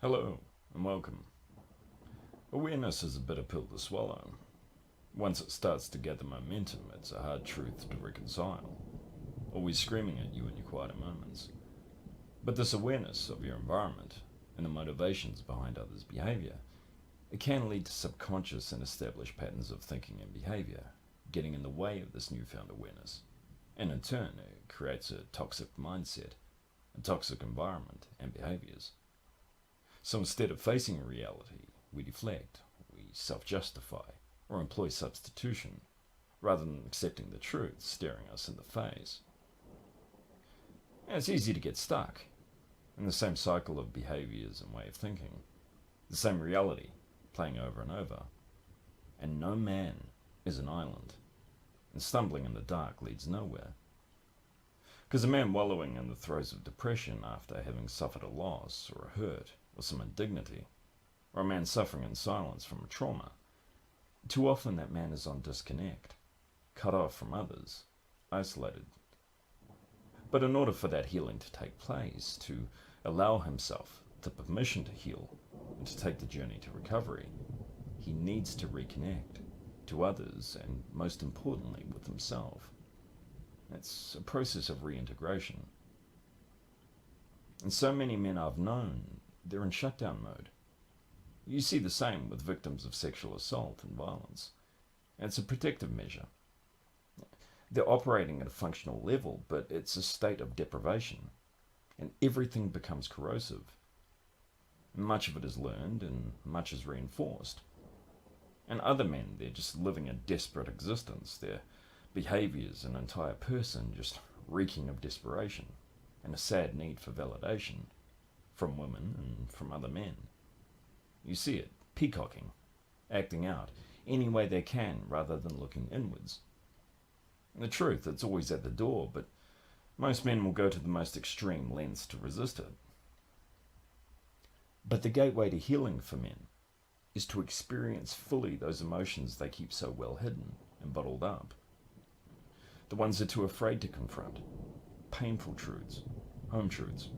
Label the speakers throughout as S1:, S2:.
S1: Hello and welcome. Awareness is a bitter pill to swallow. Once it starts to gather momentum, it's a hard truth to reconcile, always screaming at you in your quieter moments. But this awareness of your environment and the motivations behind others' behavior, it can lead to subconscious and established patterns of thinking and behavior getting in the way of this newfound awareness. And in turn, it creates a toxic mindset, a toxic environment and behaviors. So instead of facing reality, we deflect, we self-justify, or employ substitution, rather than accepting the truth staring us in the face. And it's easy to get stuck in the same cycle of behaviors and way of thinking, the same reality playing over and over. And no man is an island, and stumbling in the dark leads nowhere. Because a man wallowing in the throes of depression after having suffered a loss or a hurt or some indignity, or a man suffering in silence from a trauma, too often that man is on disconnect, cut off from others, isolated. But in order for that healing to take place, to allow himself the permission to heal and to take the journey to recovery, he needs to reconnect to others and, most importantly, with himself. It's a process of reintegration. And so many men I've known, they're in shutdown mode. You see the same with victims of sexual assault and violence. And it's a protective measure. They're operating at a functional level, but it's a state of deprivation, and everything becomes corrosive. Much of it is learned, and much is reinforced. And other men, they're just living a desperate existence. Their behaviors, an entire person just reeking of desperation, and a sad need for validation from women and from other men. You see it, peacocking, acting out any way they can rather than looking inwards. And the truth, it's always at the door, but most men will go to the most extreme lengths to resist it. But the gateway to healing for men is to experience fully those emotions they keep so well hidden and bottled up. The ones they're too afraid to confront. Painful truths, home truths.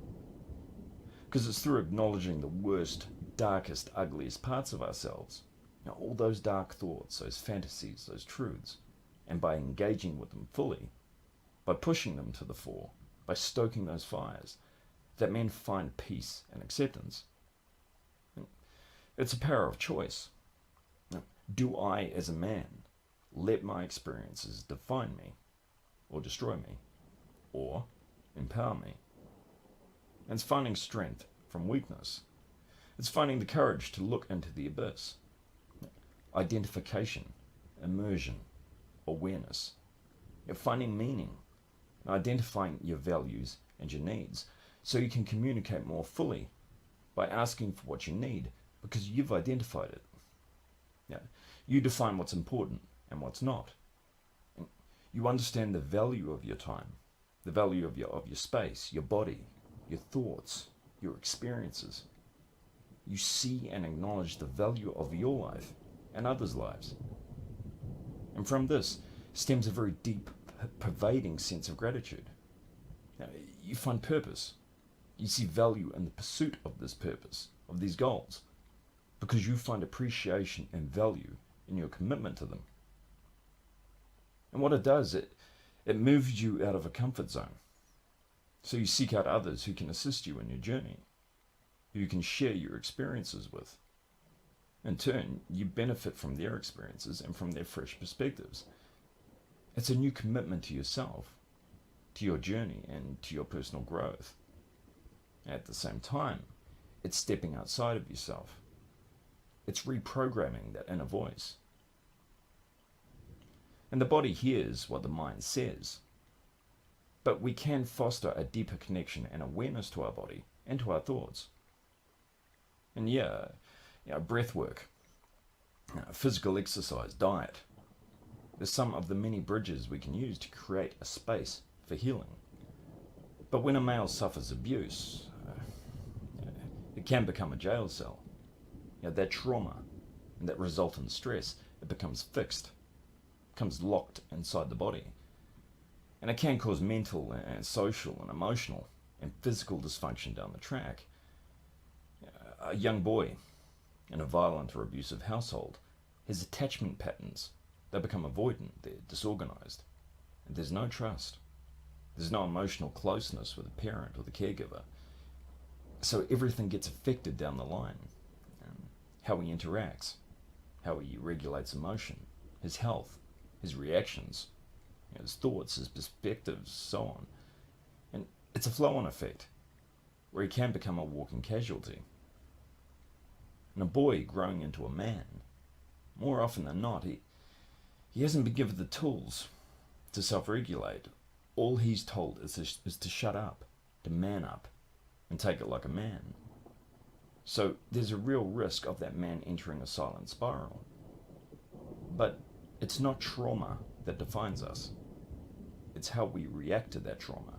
S1: Because it's through acknowledging the worst, darkest, ugliest parts of ourselves, all those dark thoughts, those fantasies, those truths, and by engaging with them fully, by pushing them to the fore, by stoking those fires, that men find peace and acceptance. It's a power of choice. Do I, as a man, let my experiences define me, or destroy me, or empower me? And it's finding strength from weakness. It's finding the courage to look into the abyss. Identification, immersion, awareness. You're finding meaning, identifying your values and your needs, so you can communicate more fully by asking for what you need, because you've identified it. You define what's important and what's not. And you understand the value of your time, the value of your space, your body, your thoughts, your experiences. You see and acknowledge the value of your life and others' lives. And from this stems a very deep, pervading sense of gratitude. You find purpose. You see value in the pursuit of this purpose, of these goals, because you find appreciation and value in your commitment to them. And what it does, it moves you out of a comfort zone. So you seek out others who can assist you in your journey, who you can share your experiences with. In turn, you benefit from their experiences and from their fresh perspectives. It's a new commitment to yourself, to your journey, and to your personal growth. At the same time, it's stepping outside of yourself. It's reprogramming that inner voice. And the body hears what the mind says. But we can foster a deeper connection and awareness to our body and to our thoughts. And breath work, physical exercise, diet. There's some of the many bridges we can use to create a space for healing. But when a male suffers abuse, it can become a jail cell. That trauma and that resultant stress, it becomes fixed, becomes locked inside the body. And it can cause mental and social and emotional and physical dysfunction down the track. A young boy in a violent or abusive household, his attachment patterns, they become avoidant, they're disorganized, and there's no trust. There's no emotional closeness with the parent or the caregiver. So everything gets affected down the line. How he interacts, how he regulates emotion, his health, his reactions, his thoughts, his perspectives, so on. And it's a flow-on effect, where he can become a walking casualty. And a boy growing into a man, more often than not, he hasn't been given the tools to self-regulate. All he's told is to shut up, to man up, and take it like a man. So there's a real risk of that man entering a silent spiral. But it's not trauma that defines us. It's how we react to that trauma.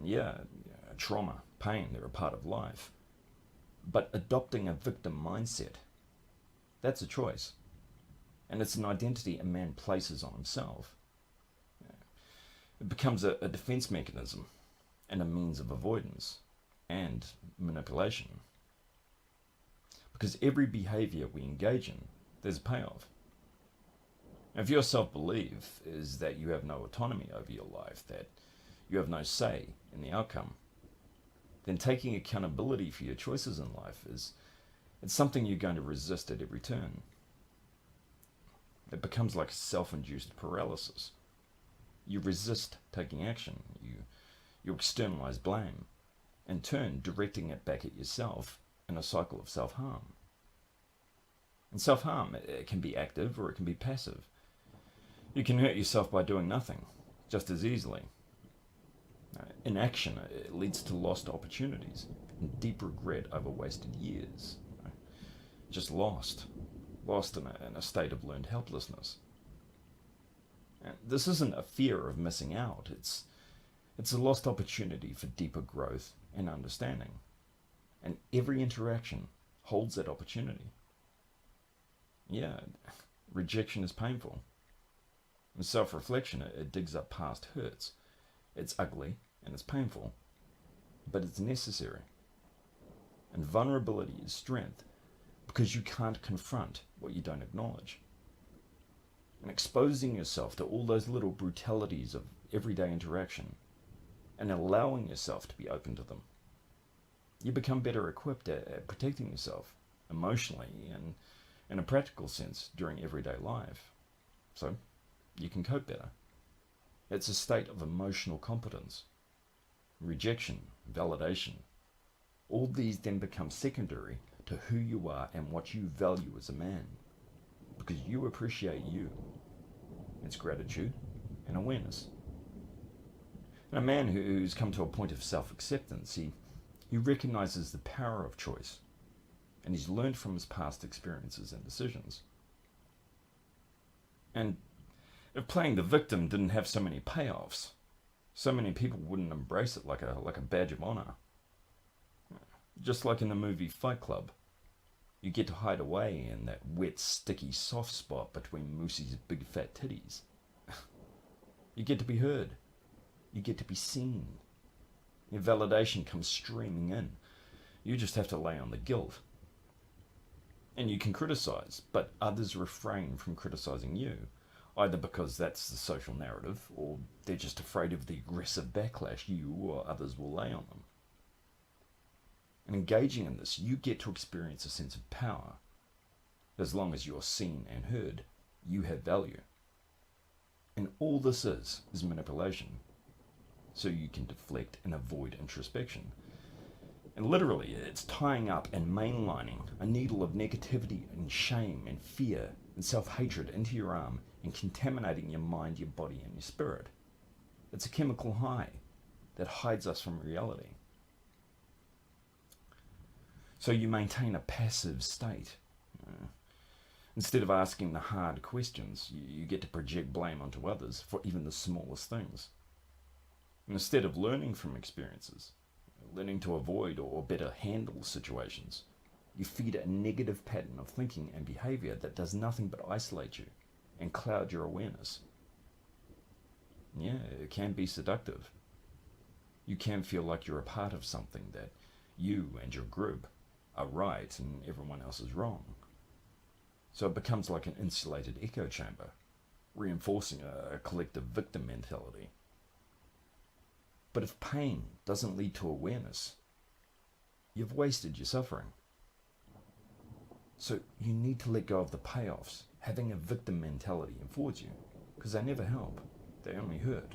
S1: Yeah, trauma, pain, they're a part of life. But adopting a victim mindset, that's a choice. And it's an identity a man places on himself. It becomes a defense mechanism and a means of avoidance and manipulation. Because every behavior we engage in, there's a payoff. If your self-belief is that you have no autonomy over your life, that you have no say in the outcome, then taking accountability for your choices in life it's something you're going to resist at every turn. It becomes like a self-induced paralysis. You resist taking action. You externalize blame. In turn, directing it back at yourself in a cycle of self-harm. And self-harm, it can be active or it can be passive. You can hurt yourself by doing nothing, just as easily. Inaction, it leads to lost opportunities and deep regret over wasted years. Just lost in a state of learned helplessness. And this isn't a fear of missing out, it's a lost opportunity for deeper growth and understanding. And every interaction holds that opportunity. Yeah, rejection is painful. And self-reflection, it digs up past hurts. It's ugly and it's painful, but it's necessary. And vulnerability is strength because you can't confront what you don't acknowledge. And exposing yourself to all those little brutalities of everyday interaction and allowing yourself to be open to them, you become better equipped at protecting yourself emotionally and in a practical sense during everyday life. So you can cope better. It's a state of emotional competence. Rejection, validation, all these then become secondary to who you are and what you value as a man, because you appreciate you. It's gratitude and awareness. And a man who's come to a point of self-acceptance, he recognizes the power of choice, and he's learned from his past experiences and decisions. And if playing the victim didn't have so many payoffs, so many people wouldn't embrace it like a badge of honor. Just like in the movie Fight Club, you get to hide away in that wet, sticky, soft spot between Moosey's big fat titties. You get to be heard. You get to be seen. Your validation comes streaming in. You just have to lay on the guilt. And you can criticize, but others refrain from criticizing you, either because that's the social narrative, or they're just afraid of the aggressive backlash you or others will lay on them. And engaging in this, you get to experience a sense of power. As long as you're seen and heard, you have value. And all this is manipulation. So you can deflect and avoid introspection. And literally, it's tying up and mainlining a needle of negativity and shame and fear and self-hatred into your arm and contaminating your mind, your body, and your spirit. It's a chemical high that hides us from reality. So you maintain a passive state. Instead of asking the hard questions, you get to project blame onto others for even the smallest things. And instead of learning from experiences, learning to avoid or better handle situations, you feed a negative pattern of thinking and behavior that does nothing but isolate you and cloud your awareness. Yeah, it can be seductive. You can feel like you're a part of something that you and your group are right and everyone else is wrong. So it becomes like an insulated echo chamber, reinforcing a collective victim mentality. But if pain doesn't lead to awareness, you've wasted your suffering. So you need to let go of the payoffs. Having a victim mentality affords you, because they never help, they only hurt.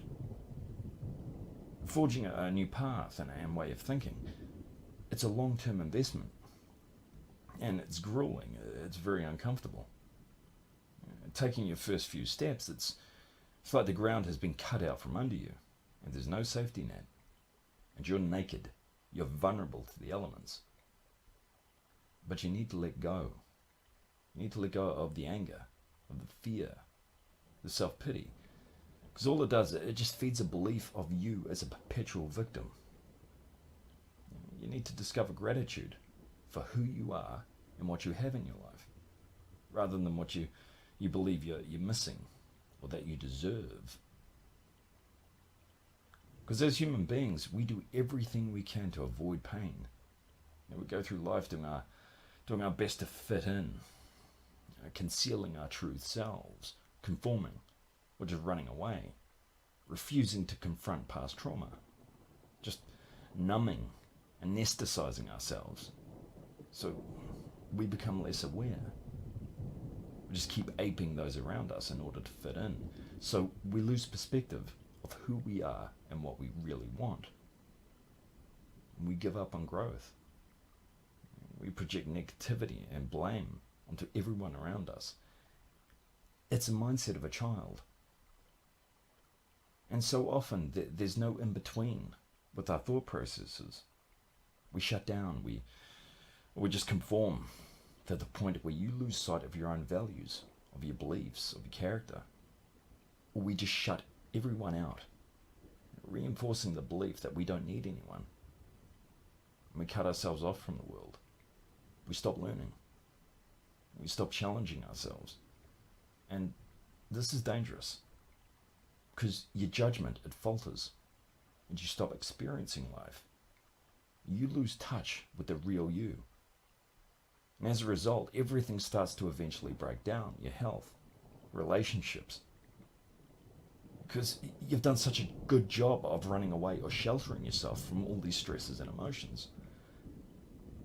S1: Forging a new path and way of thinking, it's a long-term investment. And it's grueling, it's very uncomfortable. Taking your first few steps, it's like the ground has been cut out from under you, and there's no safety net. And you're naked, you're vulnerable to the elements. But you need to let go. You need to let go of the anger, of the fear, the self-pity. Because all it does, it just feeds a belief of you as a perpetual victim. You need to discover gratitude for who you are and what you have in your life, rather than what you believe you're missing or that you deserve. Because as human beings, we do everything we can to avoid pain. We go through life doing our best to fit in, concealing our true selves, conforming, or just running away, refusing to confront past trauma, just numbing, anesthetizing ourselves. So we become less aware. We just keep aping those around us in order to fit in. So we lose perspective of who we are and what we really want. We give up on growth. We project negativity and blame onto everyone around us. It's a mindset of a child. And so often there's no in-between with our thought processes. We shut down, we just conform to the point where you lose sight of your own values, of your beliefs, of your character. Or we just shut everyone out, reinforcing the belief that we don't need anyone. And we cut ourselves off from the world. We stop learning. We stop challenging ourselves. And this is dangerous, because your judgment, it falters, and you stop experiencing life. You lose touch with the real you. And as a result, everything starts to eventually break down. Your health, relationships. Because you've done such a good job of running away or sheltering yourself from all these stresses and emotions.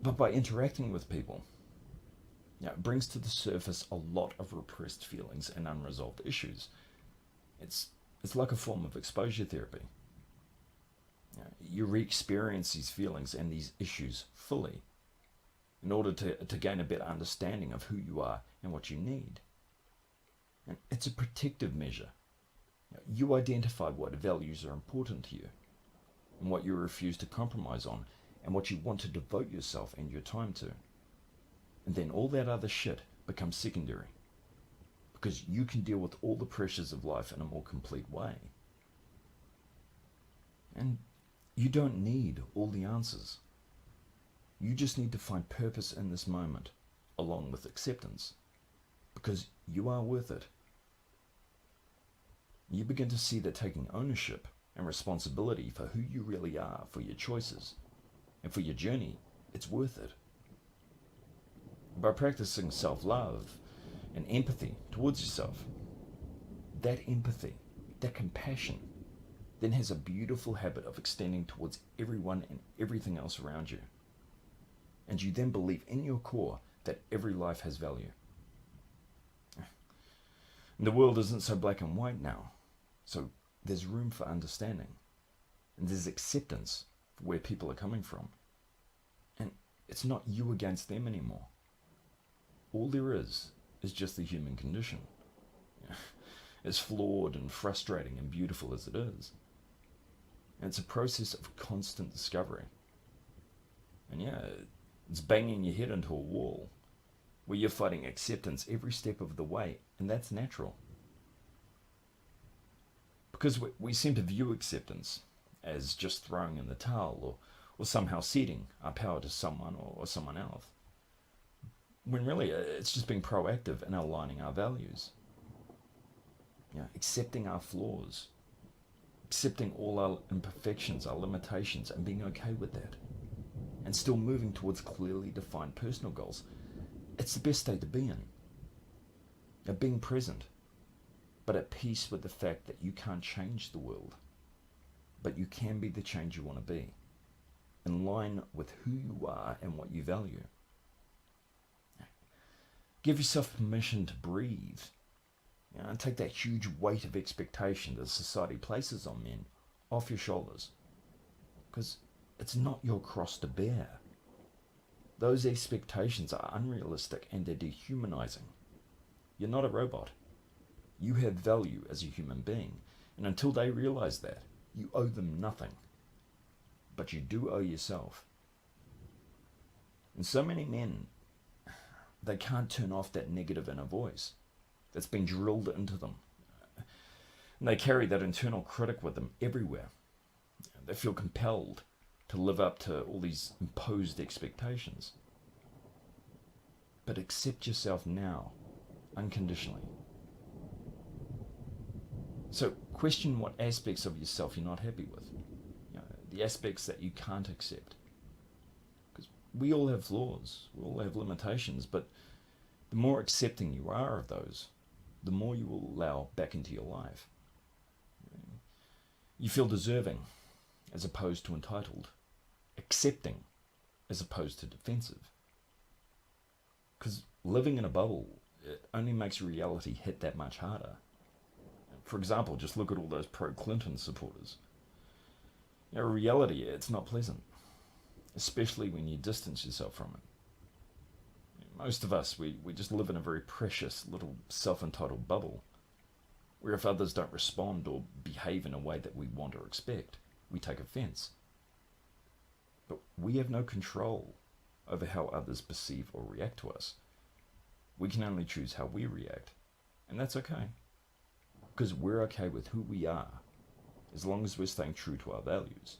S1: But by interacting with people, it brings to the surface a lot of repressed feelings and unresolved issues. It's like a form of exposure therapy. You re-experience these feelings and these issues fully in order to gain a better understanding of who you are and what you need. And it's a protective measure. You identify what values are important to you and what you refuse to compromise on and what you want to devote yourself and your time to. And then all that other shit becomes secondary, because you can deal with all the pressures of life in a more complete way. And you don't need all the answers. You just need to find purpose in this moment, along with acceptance, because you are worth it. You begin to see that taking ownership and responsibility for who you really are, for your choices, and for your journey, it's worth it. By practicing self-love and empathy towards yourself, that empathy, that compassion, then has a beautiful habit of extending towards everyone and everything else around you. And you then believe in your core that every life has value. And the world isn't so black and white now, so there's room for understanding, and there's acceptance for where people are coming from. And it's not you against them anymore. All there is just the human condition. As flawed and frustrating and beautiful as it is. And it's a process of constant discovery. And it's banging your head into a wall where you're fighting acceptance every step of the way, and that's natural. Because we seem to view acceptance as just throwing in the towel or somehow ceding our power to someone or someone else. When really it's just being proactive in aligning our values. Accepting our flaws, accepting all our imperfections, our limitations, and being okay with that. and still moving towards clearly defined personal goals, it's the best state to be in. Now, being present, but at peace with the fact that you can't change the world, but you can be the change you want to be, in line with who you are and what you value. Give yourself permission to breathe, and take that huge weight of expectation that society places on men off your shoulders, because it's not your cross to bear. Those expectations are unrealistic and they're dehumanizing. You're not a robot. You have value as a human being, and until they realize that, you owe them nothing. But you do owe yourself. And so many men, they can't turn off that negative inner voice that's been drilled into them. And they carry that internal critic with them everywhere. They feel compelled to live up to all these imposed expectations. But accept yourself now, unconditionally. So question what aspects of yourself you're not happy with. The aspects that you can't accept. Because we all have flaws, we all have limitations, but the more accepting you are of those, the more you will allow back into your life. You feel deserving as opposed to entitled, accepting as opposed to defensive. Because living in a bubble, it only makes reality hit that much harder. For example, just look at all those pro-Clinton supporters. Reality, it's not pleasant, especially when you distance yourself from it. Most of us, we just live in a very precious little self-entitled bubble, where if others don't respond or behave in a way that we want or expect, we take offense. But we have no control over how others perceive or react to us. We can only choose how we react, and that's okay, because we're okay with who we are, as long as we're staying true to our values.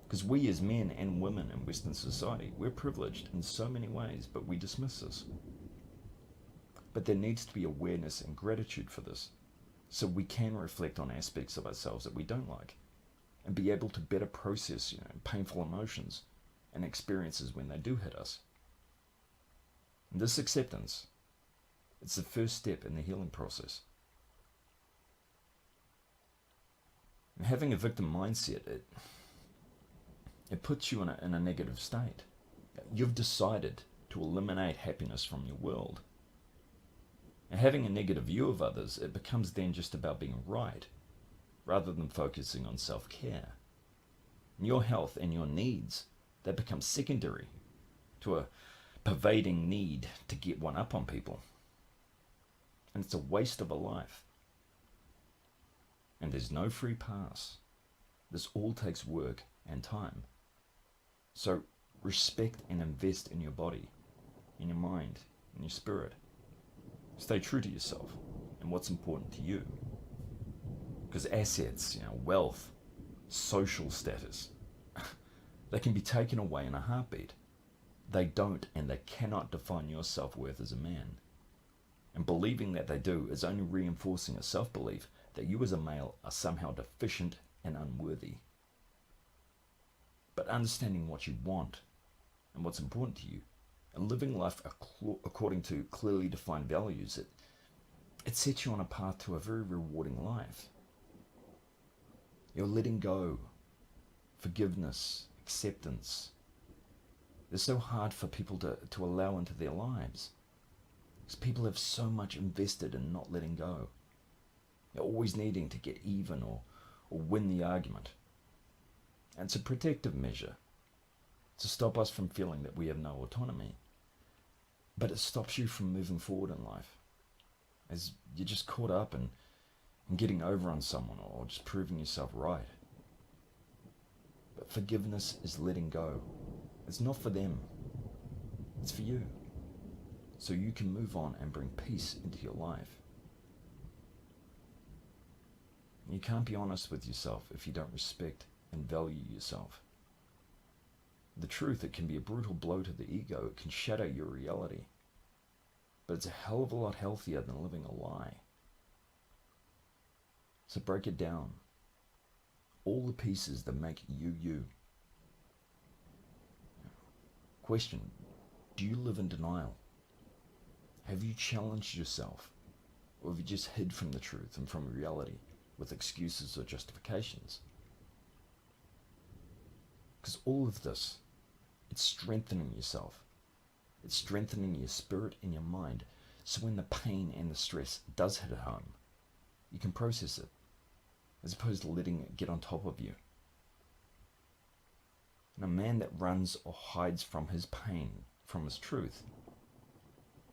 S1: Because we as men and women in Western society, we're privileged in so many ways, but we dismiss this. But there needs to be awareness and gratitude for this, so we can reflect on aspects of ourselves that we don't like, and be able to better process painful emotions and experiences when they do hit us. And this acceptance, it's the first step in the healing process. And having a victim mindset, it puts you in a negative state. You've decided to eliminate happiness from your world. And having a negative view of others, it becomes then just about being right, rather than focusing on self-care. And your health and your needs, they become secondary to a pervading need to get one up on people. And it's a waste of a life. And there's no free pass. This all takes work and time. So respect and invest in your body, in your mind, in your spirit. Stay true to yourself and what's important to you. Because assets, wealth, social status, they can be taken away in a heartbeat. They don't and they cannot define your self-worth as a man. And believing that they do is only reinforcing a self-belief that you as a male are somehow deficient and unworthy. But understanding what you want and what's important to you, and living life according to clearly defined values, it sets you on a path to a very rewarding life. You're letting go, forgiveness, acceptance. They're so hard for people to allow into their lives, because people have so much invested in not letting go. They're always needing to get even or win the argument. And it's a protective measure to stop us from feeling that we have no autonomy. But it stops you from moving forward in life, as you're just caught up in getting over on someone or just proving yourself right. But forgiveness is letting go. It's not for them. It's for you. So you can move on and bring peace into your life. You can't be honest with yourself if you don't respect and value yourself. The truth, it can be a brutal blow to the ego. It can shatter your reality. But it's a hell of a lot healthier than living a lie. So break it down. All the pieces that make you, you. Question: do you live in denial? Have you challenged yourself? Or have you just hid from the truth and from reality with excuses or justifications? Because all of this, it's strengthening yourself. It's strengthening your spirit and your mind. So when the pain and the stress does hit home, you can process it, as opposed to letting it get on top of you. And a man that runs or hides from his pain, from his truth,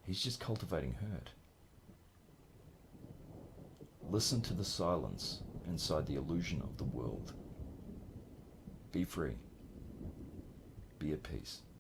S1: he's just cultivating hurt. Listen to the silence inside the illusion of the world. Be free. Be at peace.